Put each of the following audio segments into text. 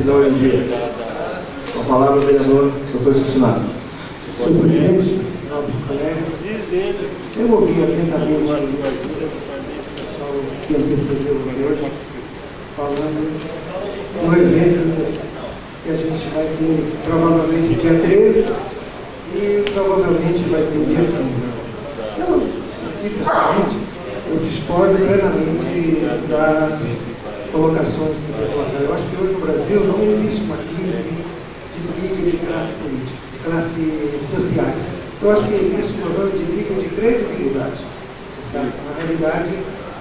da ONG. Com a palavra, o vereador Dr. Cicinato. Senhor presidente, nobres colegas, eu ouvi atentamente o que antecedeu hoje, falando do evento que a gente vai ter provavelmente dia 13 e provavelmente vai ter dia 15. Eu, pessoalmente, eu discordo plenamente das colocações que foi colocada. Eu acho que hoje no Brasil não existe uma crise de briga de classe política, de classes sociais. Eu acho que existe um problema de briga de credibilidade. Sabe? Na realidade,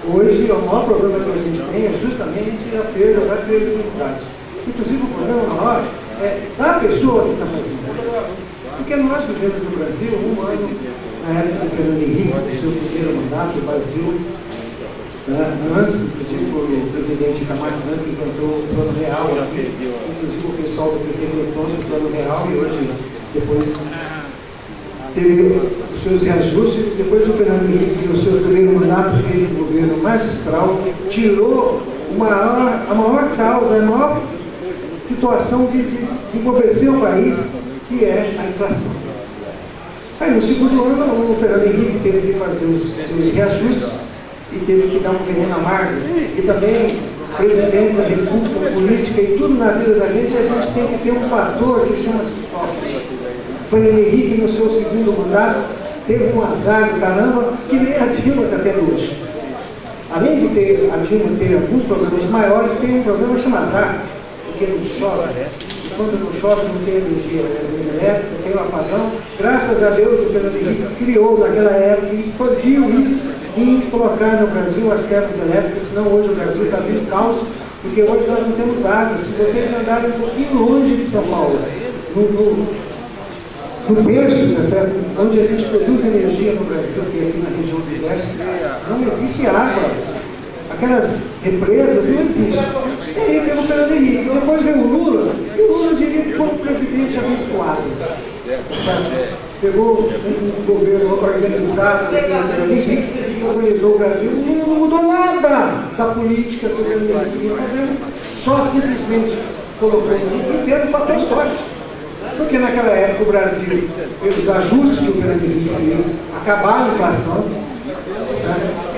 hoje o maior problema que a gente tem é justamente a perda da credibilidade. Inclusive o problema maior é da pessoa que está fazendo. Porque nós vivemos no Brasil um ano, na época do Fernando Henrique, do seu primeiro mandato, o Brasil, antes, inclusive, o presidente Camargo Franco inventou o Plano Real, inclusive o pessoal do PT votou no Plano Real e hoje, depois, teve os seus reajustes. Depois o Fernando Henrique, no seu primeiro mandato, fez um governo magistral, tirou a maior causa, a maior situação de empobrecer o país, que é a inflação. Aí no segundo ano, o Fernando Henrique teve que fazer os seus reajustes e teve que dar um veneno amargo. E também, presidente da República, política e tudo na vida da gente, a gente tem que ter um fator que chama sorte. O Fernando Henrique, no seu segundo mandato, teve um azar do caramba que nem a Dilma está tendo hoje. Além de ter a Dilma ter alguns problemas maiores, tem um problema chamado azar, porque não chove. Quando não chove, não tem energia elétrica, tem um apagão. Graças a Deus, o Fernando Henrique criou naquela época e expandiu isso em colocar no Brasil as terras elétricas, senão hoje o Brasil está vindo caos, porque hoje nós não temos água. Se vocês andarem um pouquinho longe de São Paulo, no berço, tá certo? Onde a gente produz energia no Brasil, que é aqui na região sudeste, não existe água. Aquelas represas não existem. E aí veio o Fernando Henrique, depois veio o Lula, e o Lula diria que foi um presidente abençoado. Certo? Pegou um governo organizado, o Fernando Henrique organizou o Brasil, não mudou nada da política que o Fernando Henrique ia fazendo, só simplesmente colocou e teve um fator sorte. Porque naquela época o Brasil, pelos ajustes que o Fernando Henrique fez, acabar a inflação, certo?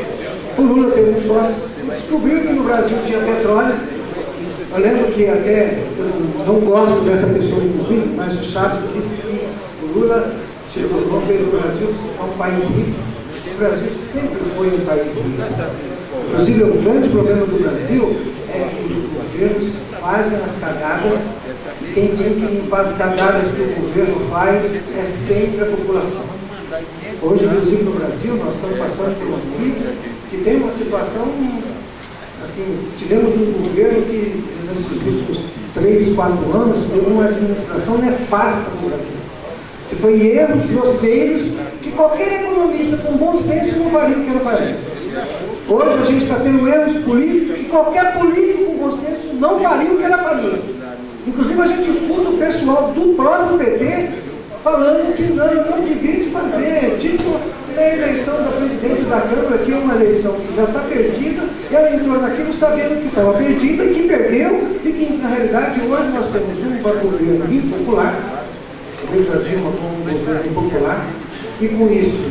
O Lula teve um sorte, descobriu que no Brasil tinha petróleo. Eu lembro que até, eu não gosto dessa pessoa inclusive, mas o Chaves disse que o Lula chegou, não fez o Brasil um país rico. O Brasil sempre foi um país rico. Inclusive o grande problema do Brasil é que os governos fazem as cagadas e quem tem que limpar as cagadas que o governo faz é sempre a população. Hoje, inclusive no Brasil, nós estamos passando por uma crise que tem uma situação, assim, tivemos um governo que, nesses últimos 3, 4 anos, teve uma administração nefasta no Brasil. Que foi erros grosseiros que qualquer economista com bom senso não faria o que ele faria. Hoje a gente está tendo erros políticos que qualquer político com bom senso não faria o que ela faria. Inclusive a gente escuta o pessoal do próprio PT falando que não devia fazer, tipo na eleição da presidência da Câmara, que é uma eleição que já está perdida, e ela entrou naquilo sabendo que estava perdida e que perdeu, e que na realidade hoje nós temos um governo impopular, vejo a Dilma como um governo impopular, e com isso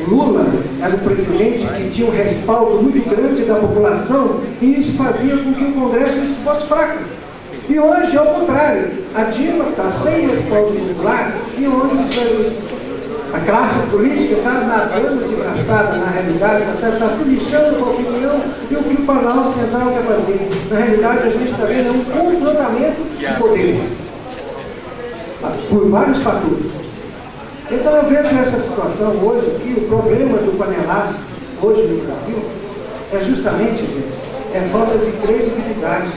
Lula era um presidente que tinha um respaldo muito grande da população, e isso fazia com que o Congresso fosse fraco. E hoje é o contrário, a Dilma está sem respaldo popular, e onde a classe política está nadando de braçada na realidade, está se lixando com a opinião e o que o Planalto Central quer fazer. Na realidade, a gente está vendo um confrontamento de poderes, por vários fatores. Então eu vejo essa situação hoje, que o problema do panelaço hoje no Brasil é justamente, gente, é falta de credibilidade.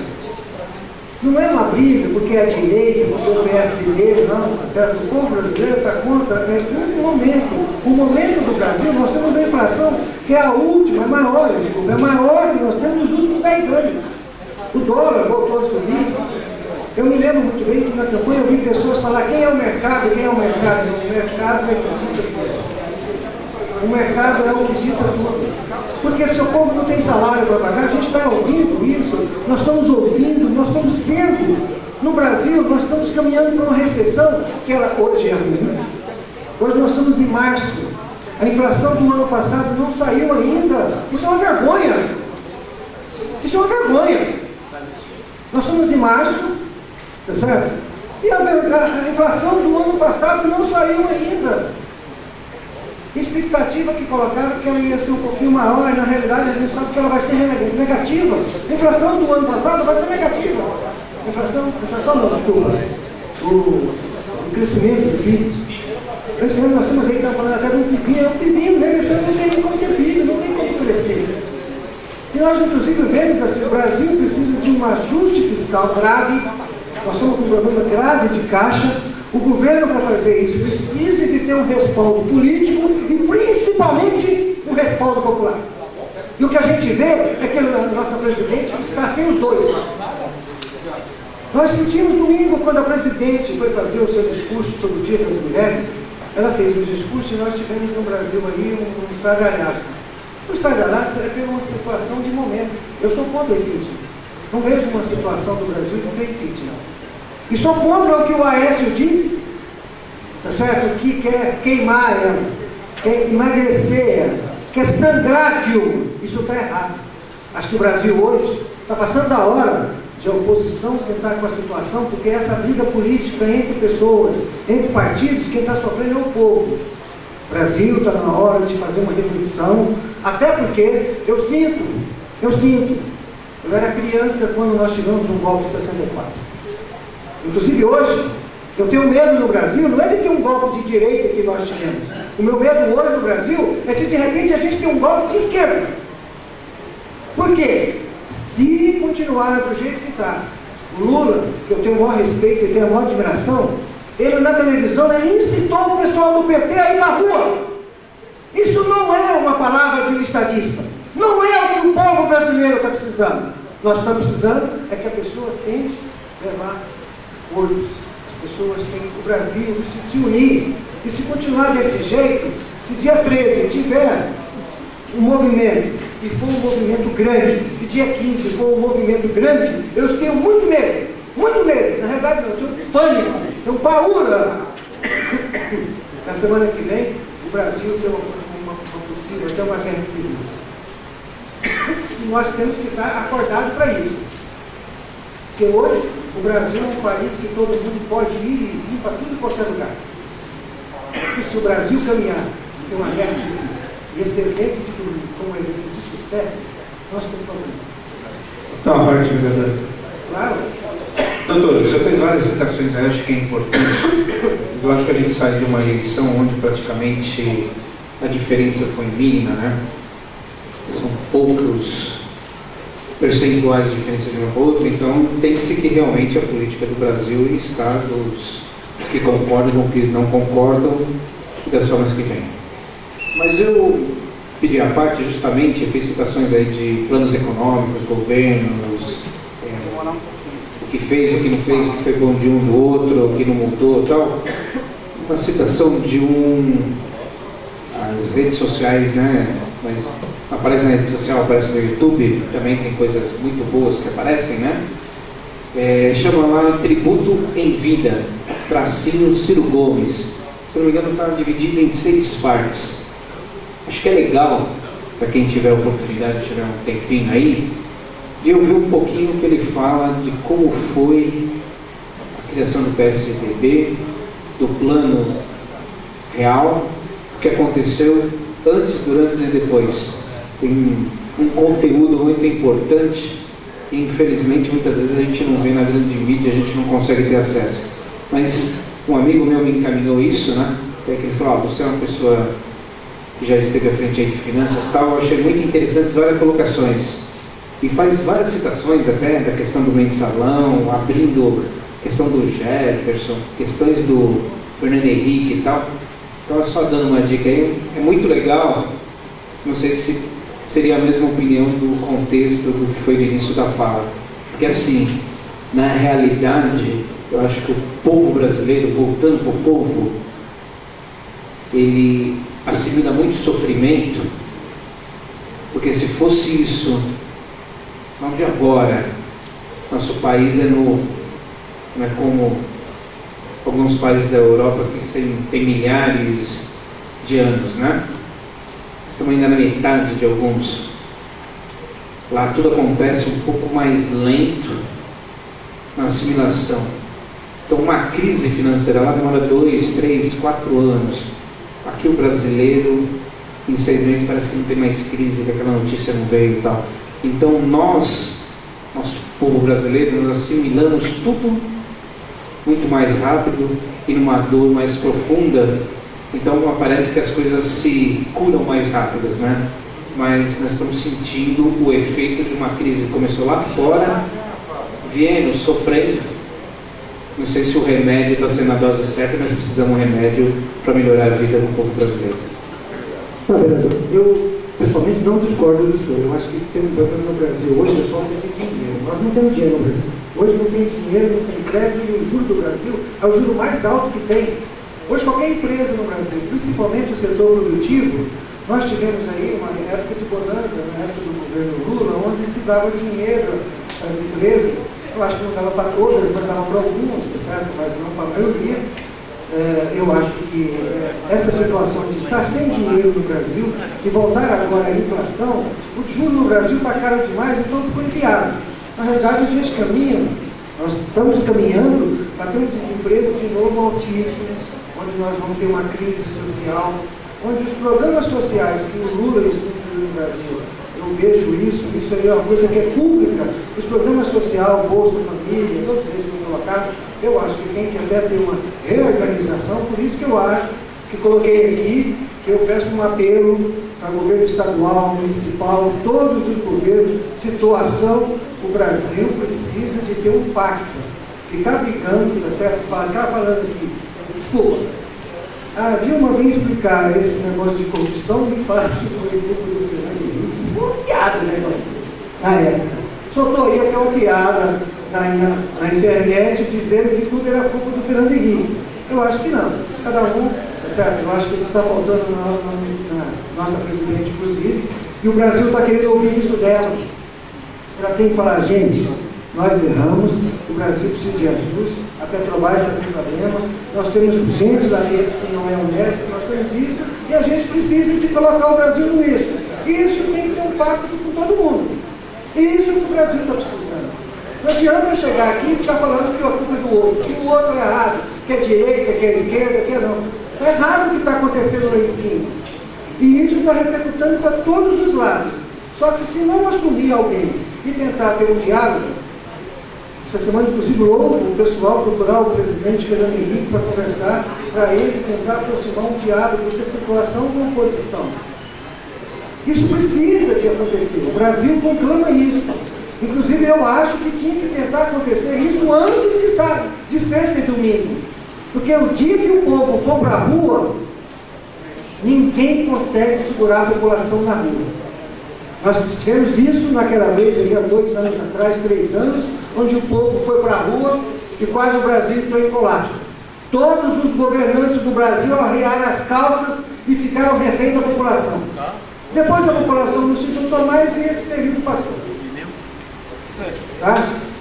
Não é uma briga porque é direita, porque o PSDB, não, tá certo? O povo brasileiro está contra. O momento do Brasil, nós temos uma inflação que é a última, é maior que nós temos nos últimos 10 anos. O dólar voltou a subir. Eu me lembro muito bem que na campanha eu vi pessoas falar quem é o mercado, quem é o mercado. O mercado é que dita tudo. O mercado é o que dita tudo. Porque se o povo não tem salário para pagar, a gente está ouvindo isso, nós estamos ouvindo, nós estamos vendo No Brasil, nós estamos caminhando para uma recessão, que ela hoje é ruim. Hoje nós estamos em março. A inflação do ano passado não saiu ainda. Isso é uma vergonha. Isso é uma vergonha. Nós estamos em março, tá certo? E a inflação do ano passado não saiu ainda. A expectativa que colocaram que ela ia ser um pouquinho maior, e na realidade a gente sabe que ela vai ser negativa. A inflação do ano passado vai ser negativa. Inflação não, desculpa. O crescimento do PIB. Esse ano nós estamos aí, estamos falando até de um PIB, é um PIB mesmo, esse ano não tem nem como ter PIB, não tem como crescer. E nós, inclusive, vemos assim, o Brasil precisa de um ajuste fiscal grave, nós estamos com um problema grave de caixa, o governo, para fazer isso, precisa de ter um respaldo político e, principalmente, um respaldo popular. E o que a gente vê é que a nossa presidente está sem os dois. Nós sentimos domingo, quando a presidente foi fazer o seu discurso sobre o Dia das Mulheres, ela fez um discurso e nós tivemos no Brasil aí um estardalhaço. O estardalhaço é pela uma situação de momento. Eu sou contra o impeachment. Não vejo uma situação do Brasil que tem impeachment. E sou contra o que o Aécio diz, tá certo? Que quer queimar ela, quer emagrecer ela, quer sangrar aquilo. Isso está errado. Acho que o Brasil hoje está passando da hora de a oposição sentar com a situação, porque essa briga política entre pessoas, entre partidos, quem está sofrendo é o povo. O Brasil está na hora de fazer uma reflexão, até porque eu sinto, eu era criança quando nós tivemos um golpe em 64. Inclusive hoje, eu tenho medo no Brasil, não é de ter um golpe de direita que nós tivemos. O meu medo hoje no Brasil é de repente a gente ter um golpe de esquerda. Por quê? Se continuar do jeito que está, o Lula, que eu tenho o maior respeito e tenho a maior admiração, ele na televisão, ele incitou o pessoal do PT a ir para a rua. Isso não é uma palavra de um estadista. Não é o que o povo brasileiro está precisando. Nós estamos precisando é que a pessoa tente levar outros. As pessoas têm, o Brasil precisa se unir. E se continuar desse jeito, se dia 13 tiver um movimento, e for um movimento grande, e dia 15 for um movimento grande, eu tenho muito medo, na verdade eu tenho pânico, tenho paura. Na semana que vem, o Brasil tem uma possível, até uma guerra civil. E nós temos que estar acordados para isso. Porque hoje, o Brasil é um país que todo mundo pode ir e vir para tudo qualquer lugar. E se o Brasil caminhar e ter uma guerra civil, e esse evento foi um evento de sucesso, nós temos problema. Então, a parte verdade. Claro. Doutor, você fez várias citações, eu acho que é importante. Eu acho que a gente sai de uma eleição onde praticamente a diferença foi mínima, né? São poucos percentuais de diferença de uma para outra, então tem-se que realmente a política do Brasil está dos que concordam com os que não concordam e das formas que vêm. Mas eu pedi a parte justamente, fiz citações aí de planos econômicos, governos, o que fez, o que não fez, o que foi bom de um do outro, o que não mudou e tal. Uma citação de as redes sociais, né? Mas aparece na rede social, aparece no YouTube, também tem coisas muito boas que aparecem, né? Chama lá Tributo em Vida, tracinho Ciro Gomes. Se não me engano, está dividido em 6 partes. Acho que é legal, para quem tiver oportunidade, tiver um tempinho aí, de ouvir um pouquinho o que ele fala de como foi a criação do PSDB, do plano real, o que aconteceu antes, durante e depois. Tem um conteúdo muito importante que, infelizmente, muitas vezes a gente não vê na grande mídia, a gente não consegue ter acesso. Mas um amigo meu me encaminhou isso, né? Até que ele falou, você é uma pessoa que já esteve à frente aí de finanças e tal, eu achei muito interessantes várias colocações. E faz várias citações até da questão do mensalão, abrindo a questão do Jefferson, questões do Fernando Henrique e tal. Então, só dando uma dica aí, é muito legal, não sei se seria a mesma opinião do contexto do que foi no início da fala. Porque assim, na realidade, eu acho que o povo brasileiro, voltando para o povo, ele assimila muito sofrimento, porque se fosse isso, onde agora nosso país é novo, não é como alguns países da Europa que tem milhares de anos, né? Estamos ainda na metade de alguns. Lá tudo acontece um pouco mais lento na assimilação. Então uma crise financeira lá demora 2, 3, 4 anos. Aqui o brasileiro, em 6 meses parece que não tem mais crise, que aquela notícia não veio e tal. Então nosso povo brasileiro, nós assimilamos tudo muito mais rápido e numa dor mais profunda. Então parece que as coisas se curam mais rápidas, né? Mas nós estamos sentindo o efeito de uma crise que começou lá fora, viemos sofrendo. Não sei se o remédio está sendo a dose certa, mas precisamos de um remédio para melhorar a vida do povo brasileiro. Não, vereador, eu pessoalmente não discordo do senhor. Eu acho que tem um problema no Brasil hoje, é só ter dinheiro. Nós não temos dinheiro no Brasil. Hoje não tem dinheiro, não tem crédito, e o juro do Brasil é o juro mais alto que tem. Hoje qualquer empresa no Brasil, principalmente o setor produtivo, nós tivemos aí uma época de bonança, na época do governo Lula, onde se dava dinheiro às empresas. Eu acho que não dava para todas, mas dava para algumas, tá certo? Mas não para a maioria. Eu acho que essa situação de estar sem dinheiro no Brasil e voltar agora à inflação, o juro no Brasil está caro demais, então ficou enfiado. Na realidade, a gente caminha, nós estamos caminhando para ter um desemprego de novo altíssimo, onde nós vamos ter uma crise social, onde os programas sociais que o Lula instituiu no Brasil, eu vejo isso aí é uma coisa que é pública, os programas sociais, Bolsa Família, todos esses que eu colocaram, eu acho que tem que até ter uma reorganização, por isso que eu acho, que coloquei aqui, que eu faço um apelo para o governo estadual, municipal, todos os governos, situação, o Brasil precisa de ter um pacto, ficar brigando, tá certo? Ficar falando aqui, desculpa, a Dilma vem explicar esse negócio de corrupção, me fala que foi culpa do Fernando Henrique. Isso foi uma piada o negócio desse, na época. Soltou aí até uma piada na internet dizendo que tudo era culpa do Fernando Henrique. Eu acho que não. Cada um, tá certo? Eu acho que está faltando na nossa presidente, inclusive, e o Brasil está querendo ouvir isso dela. Ela tem que falar, gente, nós erramos, o Brasil precisa de ajuste, a Petrobras está com problema, nós temos gente lá dentro que não é honesto, nós temos isso, e a gente precisa de colocar o Brasil no eixo. E isso tem que ter um pacto com todo mundo. E isso que o Brasil está precisando. Não adianta chegar aqui e ficar falando que a culpa é do outro, que o outro é errado, que é direita, que é esquerda, que é não. Está errado o que está acontecendo lá em cima. E isso está repercutindo para todos os lados. Só que se não assumir alguém e tentar ter um diálogo, essa semana, inclusive, o pessoal procurar o presidente Fernando Henrique para conversar, para ele tentar aproximar um diálogo, porque a situação de oposição. Isso precisa de acontecer. O Brasil conclama isso. Inclusive, eu acho que tinha que tentar acontecer isso antes de sexta e domingo. Porque o dia que o povo for para a rua, ninguém consegue segurar a população na rua. Nós tivemos isso naquela vez, aí, há 2 anos atrás, 3 anos, onde o povo foi para a rua e quase o Brasil entrou em colapso. Todos os governantes do Brasil arriaram as calças e ficaram refém da população. Depois a população não se juntou mais e esse período passou. Tá?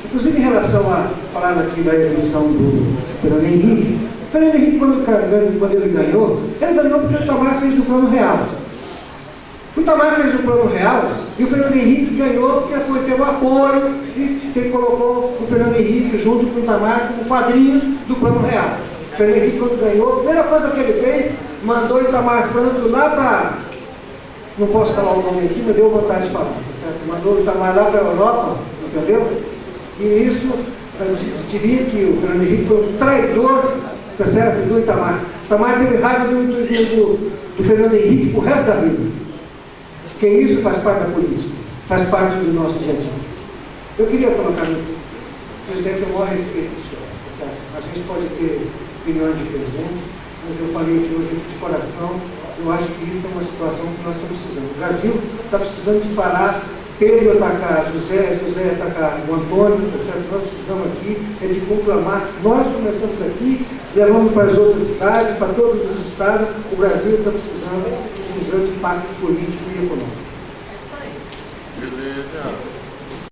Inclusive em relação a falar aqui da eleição do Fernando Henrique, o Fernando Henrique, quando ele ganhou porque o Itamar fez o Plano Real. O Itamar fez o Plano Real e o Fernando Henrique ganhou porque teve um apoio e colocou o Fernando Henrique junto com o Itamar como padrinhos do Plano Real. O Fernando Henrique, quando ganhou, a primeira coisa que ele fez, mandou o Itamar Franco lá para... Não posso falar o nome aqui, mas deu vontade de falar, tá certo? Mandou o Itamar lá para a Europa, entendeu? E isso, a gente diria que o Fernando Henrique foi um traidor, tá certo? Do Itamar. O Itamar teve raiva do Fernando Henrique pro resto da vida. Porque isso faz parte da política, faz parte do nosso dia a dia. Eu queria colocar no presidente o maior respeito do senhor, tá certo? A gente pode ter opiniões diferentes, mas eu falei aqui hoje de coração, eu acho que isso é uma situação que nós estamos precisando. O Brasil está precisando de parar Pedro atacar José atacar o Antônio, tá certo? Nós precisamos aqui de conclamar. Nós começamos aqui, levamos para as outras cidades, para todos os estados. O Brasil está precisando de um grande pacto político e econômico.